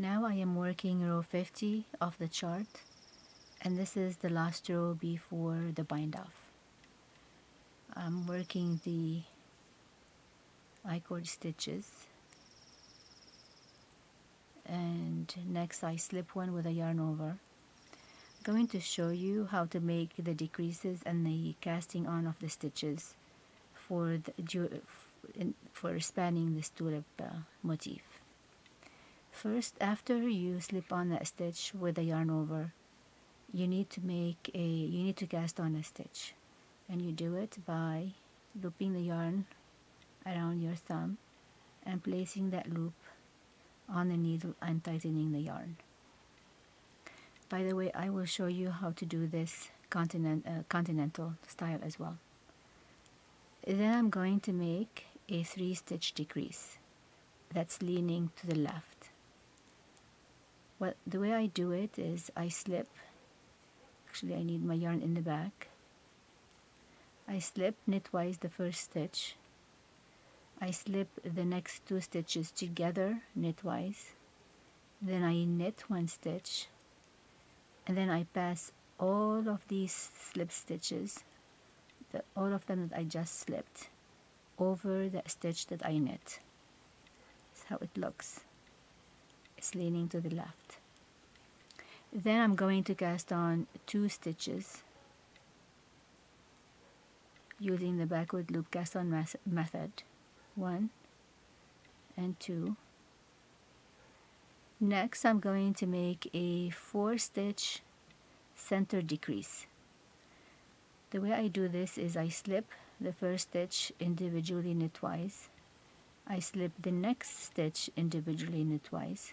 Now I am working row 50 of the chart, and this is the last row before the bind off. I'm working the I-cord stitches, and next I slip one with a yarn over. I'm going to show you how to make the decreases and the casting on of the stitches for spanning this tulip motif. First, after you slip on that stitch with a yarn over, you need to cast on a stitch, and you do it by looping the yarn around your thumb and placing that loop on the needle and tightening the yarn. By the way, I will show you how to do this continental style as well. Then I'm going to make a 3-stitch decrease that's leaning to the left. Well, the way I do it is I slip, actually I need my yarn in the back. I slip knitwise the first stitch. I slip the next 2 stitches together knitwise. Then I knit 1 stitch, and then I pass all of these slip stitches, all of them that I just slipped, over that stitch that I knit. That's how it looks. It's leaning to the left. Then I'm going to cast on 2 stitches using the backward loop cast on method. 1 and 2. Next, I'm going to make a 4-stitch center decrease. The way I do this is I slip the first stitch individually knitwise. I slip the next stitch individually knitwise.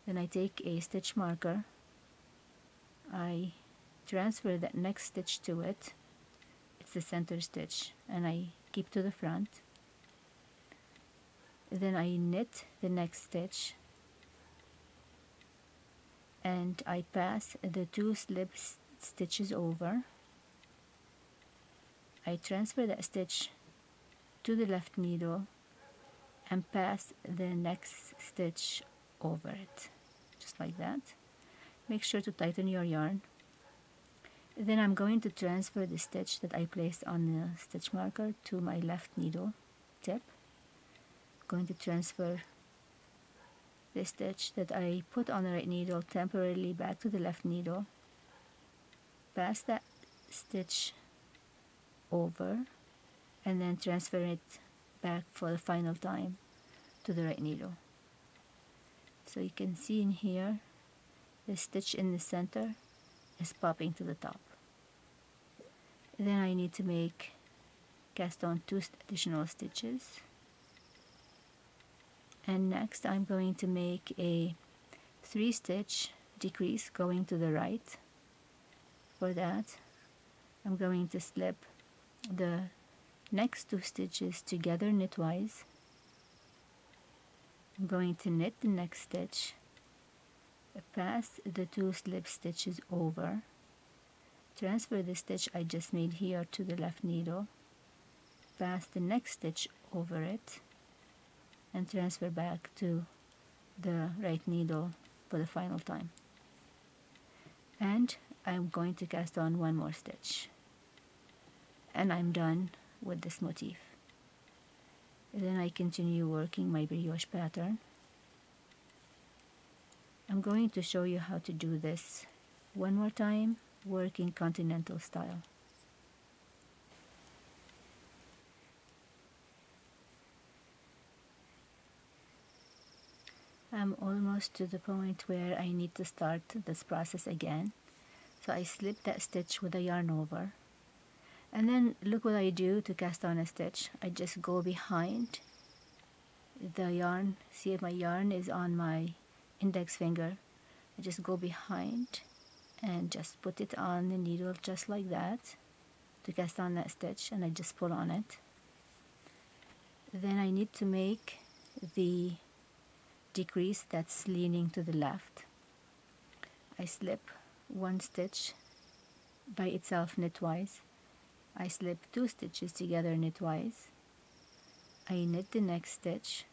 Then I take a stitch marker. I transfer that next stitch to it. It's the center stitch, and I keep to the front. Then I knit the next stitch, and I pass the 2 slip stitches over. I transfer that stitch to the left needle and pass the next stitch over it, just like that. Make sure to tighten your yarn. Then I'm going to transfer the stitch that I placed on the stitch marker to my left needle tip. Going to transfer the stitch that I put on the right needle temporarily back to the left needle, pass that stitch over, and then transfer it back for the final time to the right needle. So you can see in here the stitch in the center is popping to the top. Then I need to cast on 2 additional stitches. And next I'm going to make a 3-stitch decrease going to the right. For that, I'm going to slip the next 2 stitches together knitwise. I'm going to knit the next stitch, pass the 2 slip stitches over, transfer the stitch I just made here to the left needle, pass the next stitch over it, and transfer back to the right needle for the final time. And I'm going to cast on 1 more stitch, and I'm done with this motif. And then I continue working my brioche pattern. I'm going to show you how to do this one more time, working continental style. I'm almost to the point where I need to start this process again. So I slip that stitch with a yarn over. And then look what I do to cast on a stitch. I just go behind the yarn. See if my yarn is on my index finger. I just go behind and just put it on the needle just like that to cast on that stitch, and I just pull on it. Then I need to make the decrease that's leaning to the left. I slip 1 stitch by itself knitwise. I slip 2 stitches together knitwise. I knit the next stitch,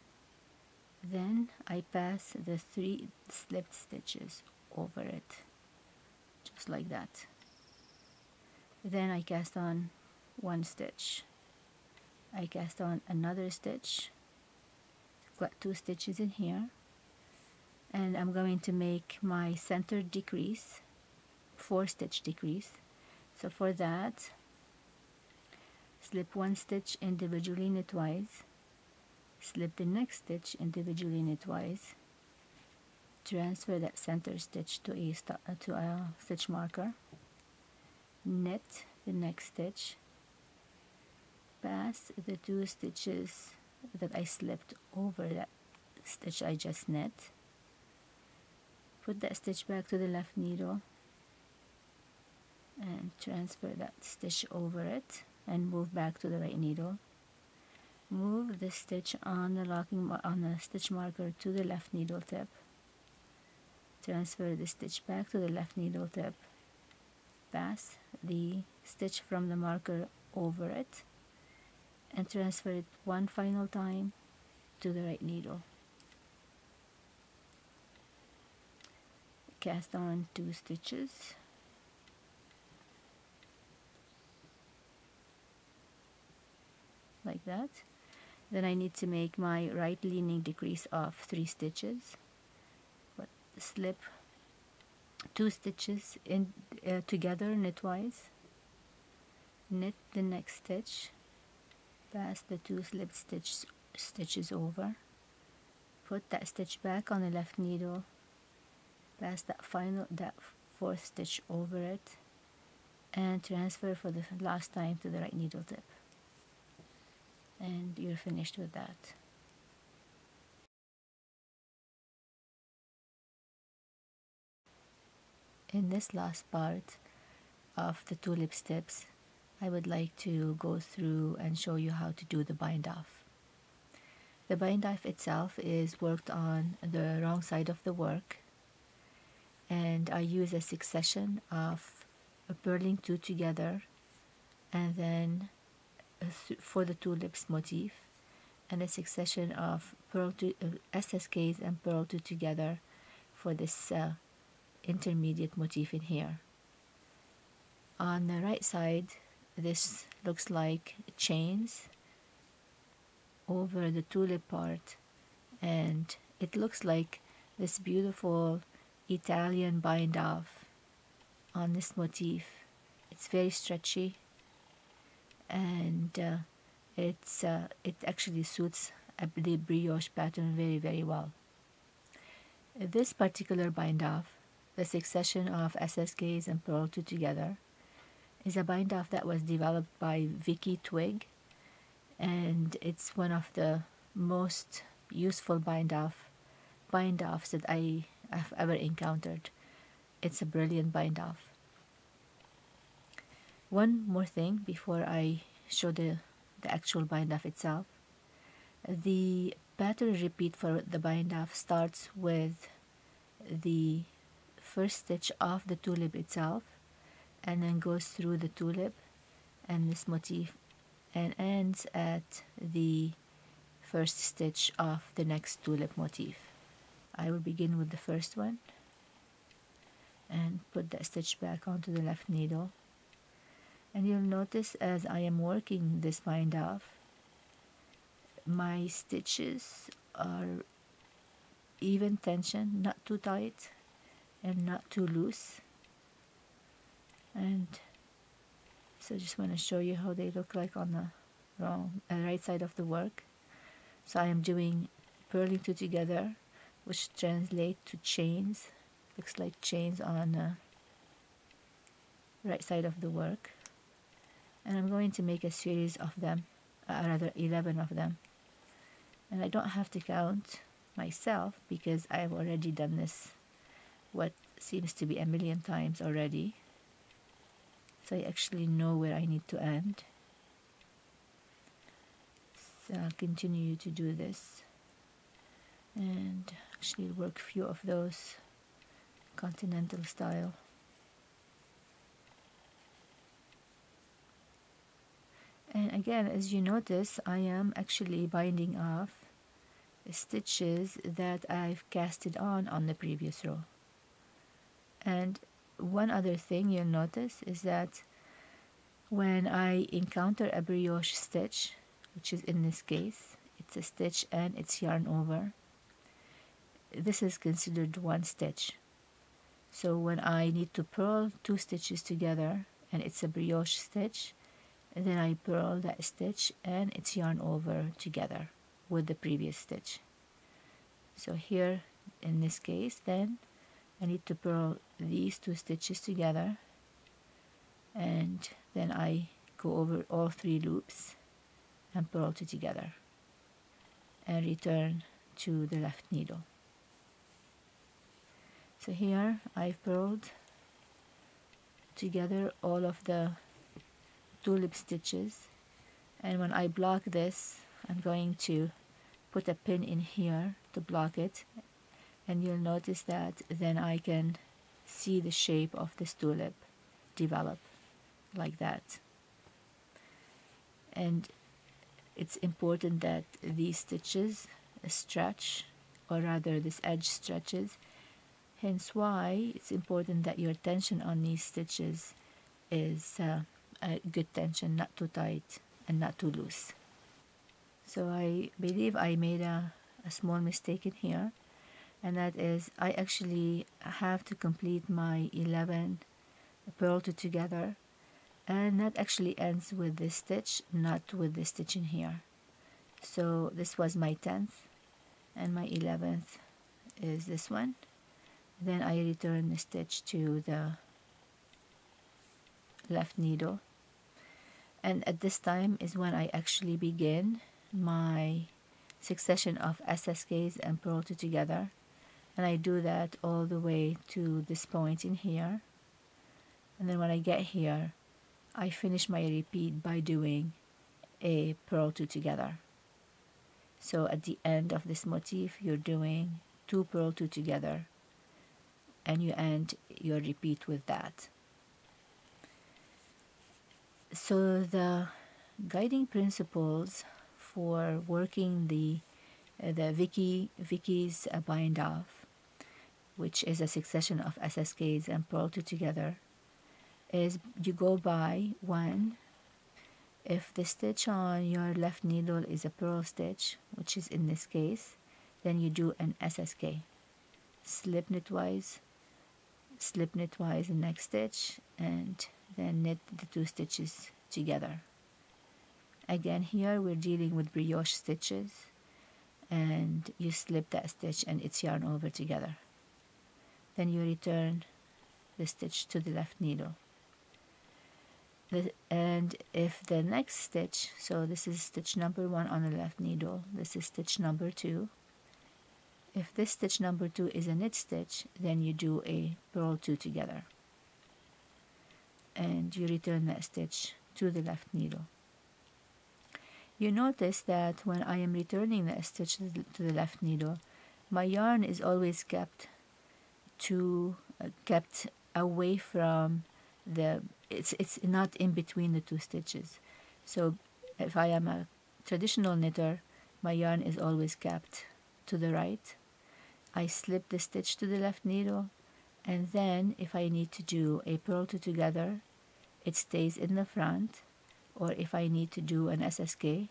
Then I pass the 3 slipped stitches over it, just like that. Then I cast on 1 stitch. I cast on another stitch, got 2 stitches in here, and I'm going to make my center decrease, 4 stitch decrease. So for that, slip 1 stitch individually knitwise, slip the next stitch individually knitwise, transfer that center stitch to a stitch marker, knit the next stitch, pass the 2 stitches that I slipped over that stitch I just knit, put that stitch back to the left needle and transfer that stitch over it and move back to the right needle. Move the stitch on the stitch marker to the left needle tip, transfer the stitch back to the left needle tip, pass the stitch from the marker over it, and transfer it one final time to the right needle. Cast on 2 stitches, like that. Then I need to make my right leaning decrease of 3 stitches, but slip 2 stitches in together knitwise, knit the next stitch, pass the 2 slipped stitches over, put that stitch back on the left needle, pass that 4th stitch over it, and transfer for the last time to the right needle tip. And you're finished with that. In this last part of the tulip steps, I would like to go through and show you how to do the bind off. The bind off itself is worked on the wrong side of the work, and I use a succession of purling 2 together, and then for the tulips motif, and a succession of SSKs and purl 2 together for this intermediate motif in here. On the right side, this looks like chains over the tulip part, and it looks like this beautiful Italian bind off on this motif. It's very stretchy, and it actually suits the brioche pattern very well. This particular bind off, the succession of SSKs and purl 2 together, is a bind off that was developed by Vicky Twig, and it's one of the most useful bind offs that I have ever encountered. It's a brilliant bind off. One more thing before I show the actual bind off itself. The pattern repeat for the bind off starts with the first stitch of the tulip itself, and then goes through the tulip and this motif and ends at the first stitch of the next tulip motif. I will begin with the first one and put that stitch back onto the left needle, and you'll notice as I am working this bind off, my stitches are even tension, not too tight and not too loose. And so I just want to show you how they look like on the right side of the work. So I am doing purling 2 together, which translate to chains. Looks like chains on the right side of the work. And I'm going to make a series of them, rather 11 of them. And I don't have to count myself because I've already done this what seems to be a million times already. So I actually know where I need to end. So I'll continue to do this and actually work a few of those continental style. And again, as you notice, I am actually binding off stitches that I've casted on the previous row. And one other thing you'll notice is that when I encounter a brioche stitch, which is in this case, it's a stitch and it's yarn over, this is considered one stitch. So when I need to purl 2 stitches together and it's a brioche stitch, and then I purl that stitch and it's yarn over together with the previous stitch. So here in this case, then I need to purl these 2 stitches together, and then I go over all 3 loops and purl 2 together and return to the left needle. So here I've purled together all of the tulip stitches, and when I block this, I'm going to put a pin in here to block it, and you'll notice that then I can see the shape of this tulip develop like that. And it's important that these stitches stretch, or rather this edge stretches, hence why it's important that your tension on these stitches is a good tension, not too tight and not too loose. So I believe I made a small mistake in here, and that is I actually have to complete my 11 purl 2 together, and that actually ends with this stitch, not with this stitch in here. So this was my 10th, and my 11th is this one. Then I return the stitch to the left needle, and at this time is when I actually begin my succession of SSKs and purl 2 together, and I do that all the way to this point in here, and then when I get here I finish my repeat by doing a purl 2 together. So at the end of this motif you're doing 2 purl 2 together, and you end your repeat with that. So the guiding principles for working the Vicky's bind off, which is a succession of SSKs and purl 2 together, is you go by 1. If the stitch on your left needle is a purl stitch, which is in this case, then you do an SSK, slip knitwise the next stitch, and then knit the 2 stitches together. Again, here we're dealing with brioche stitches, and you slip that stitch and it's yarn over together. Then you return the stitch to the left needle. And if the next stitch, so this is stitch number 1 on the left needle, this is stitch number 2. If this stitch number 2 is a knit stitch, then you do a purl 2 together, and you return that stitch to the left needle. You notice that when I am returning that stitch to the left needle, my yarn is always kept away from the, it's not in between the 2 stitches. So if I am a traditional knitter, my yarn is always kept to the right. I slip the stitch to the left needle, and then if I need to do a purl 2 together, it stays in the front, or if I need to do an SSK,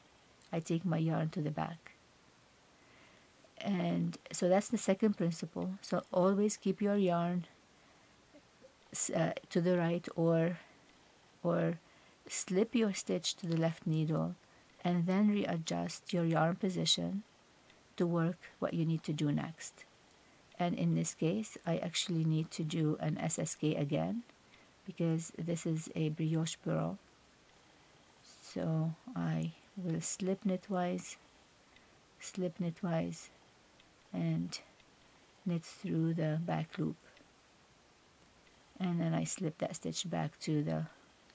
I take my yarn to the back. And so that's the second principle. So always keep your yarn to the right, or slip your stitch to the left needle and then readjust your yarn position to work what you need to do next. And in this case I actually need to do an SSK again because this is a brioche purl. So I will slip knitwise, and knit through the back loop, and then I slip that stitch back to the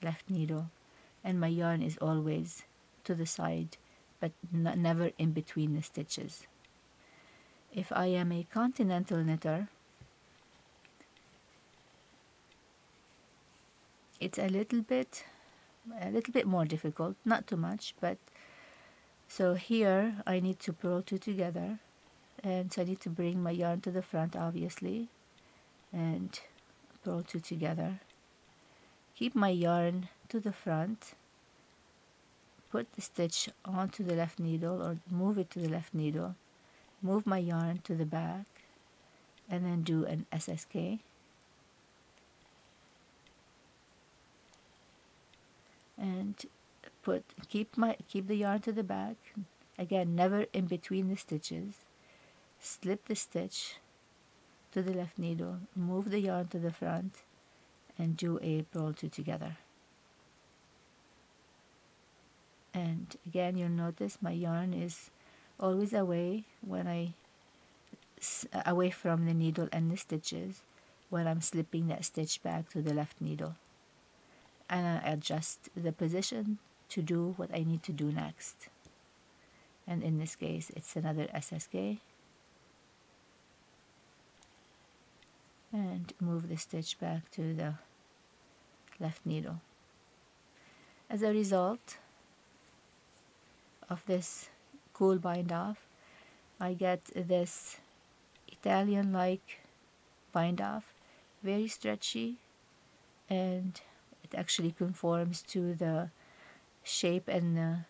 left needle, and my yarn is always to the side but never in between the stitches. If I am a continental knitter, it's a little bit more difficult, not too much, but so here I need to purl 2 together, and so I need to bring my yarn to the front, obviously, and purl 2 together. Keep my yarn to the front, put the stitch onto the left needle or move it to the left needle, move my yarn to the back, and then do an SSK. And keep the yarn to the back. Again, never in between the stitches. Slip the stitch to the left needle, move the yarn to the front, and do a purl 2 together. And again, you'll notice my yarn is always away away from the needle and the stitches when I'm slipping that stitch back to the left needle. And I adjust the position to do what I need to do next. And in this case, it's another SSK. And move the stitch back to the left needle. As a result of this cool bind off, I get this Italian-like bind off, very stretchy, and it actually conforms to the shape and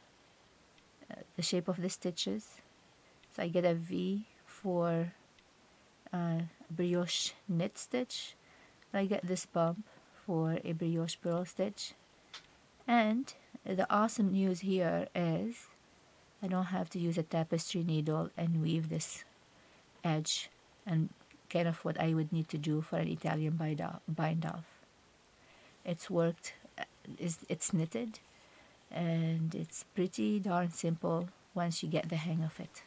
the shape of the stitches. So I get a V for brioche knit stitch. I get this bump for a brioche purl stitch. And the awesome news here is I don't have to use a tapestry needle and weave this edge, and kind of what I would need to do for an Italian bind off. It's worked, it's knitted, and it's pretty darn simple once you get the hang of it.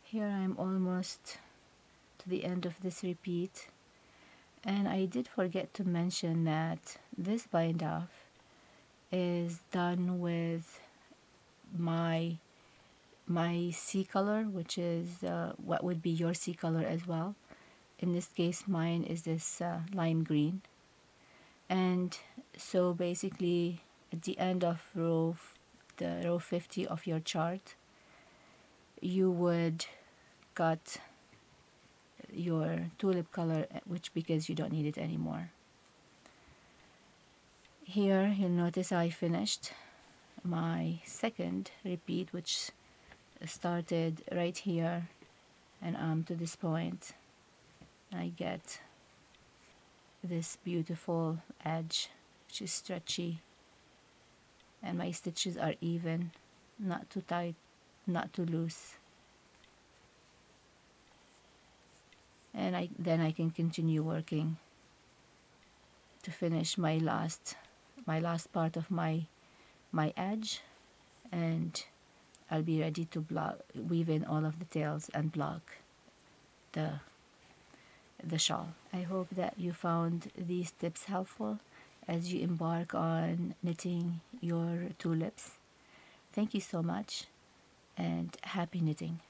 Here I'm almost to the end of this repeat, and I did forget to mention that this bind off is done with my C color, which is what would be your C color as well. In this case, mine is this lime green. And so basically at the end of row 50 of your chart, you would cut your tulip color, which because you don't need it anymore. Here you'll notice I finished my second repeat, which started right here and to this point. I get this beautiful edge, which is stretchy, and my stitches are even, not too tight, not too loose. And then I can continue working to finish my last part of my edge, and I'll be ready to weave in all of the tails and block the shawl. I hope that you found these tips helpful as you embark on knitting your tulips. Thank you so much, and happy knitting.